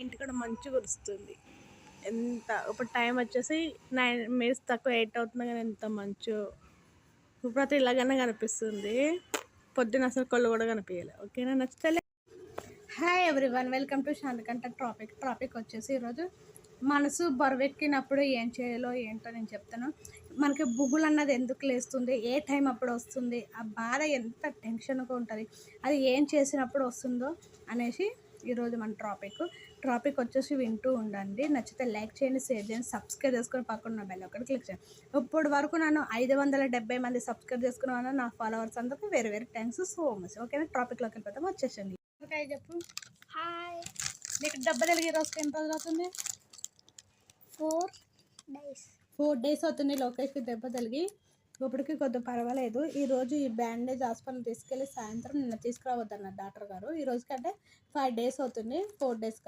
ఇంటికాడ మంచు కురుస్తుంది. ఎంత ఇప్పుడు టైం వచ్చేసి 9 తక్కువ 8 అవుతుంది కానీ ఎంత మంచు ఇప్పుడైతే ఇలాగనే కనిపిస్తుంది. పొద్దున అసలు కళ్ళు కూడా కనిపించలే. ఓకేనా, నచ్చితే హాయ్ ఎవ్రీవన్, వెల్కమ్ టు శాంతికంట. టాపిక్ వచ్చేసి ఈరోజు మనసు బరువెక్కినప్పుడు ఏం చేయాలో ఏంటో నేను చెప్తాను. మనకి బుగులు అన్నది ఎందుకు లేస్తుంది, ఏ టైం అప్పుడు వస్తుంది, ఆ బాధ ఎంత టెన్షన్గా ఉంటుంది, అది ఏం చేసినప్పుడు వస్తుందో అనేసి ఈరోజు మన టాపిక్ వచ్చేసి వింటూ ఉండండి. నచ్చితే లైక్ చేయండి, షేర్ చేయండి, సబ్స్క్రైబ్ చేసుకొని పక్కన బెల్ ఒకటి క్లిక్ చేయండి. ఇప్పటి వరకు నన్ను 570 మంది సబ్స్క్రైబ్ చేసుకున్న నా ఫాలోవర్స్ అందరికీ వేరే థ్యాంక్స్ సో మచ్. ఓకేనా, టాపిక్లోకి వెళ్ళిపోతాం. వచ్చేసండి. చెప్పు. హాయ్. నీకు దెబ్బ తగిలి రోజుకి ఎన్ని రోజులు అవుతుంది? 4 days అవుతుంది లోకేష్కి దెబ్బ తగిలి. ఇప్పటికి కొద్దిగా పర్వాలేదు. ఈరోజు ఈ బ్యాండేజ్ హాస్పిటల్ తీసుకెళ్ళి సాయంత్రం నిన్న తీసుకురావద్దన్నారు డాక్టర్ గారు. ఈ రోజు కంటే 5 days అవుతుంది, 4 days కాదు.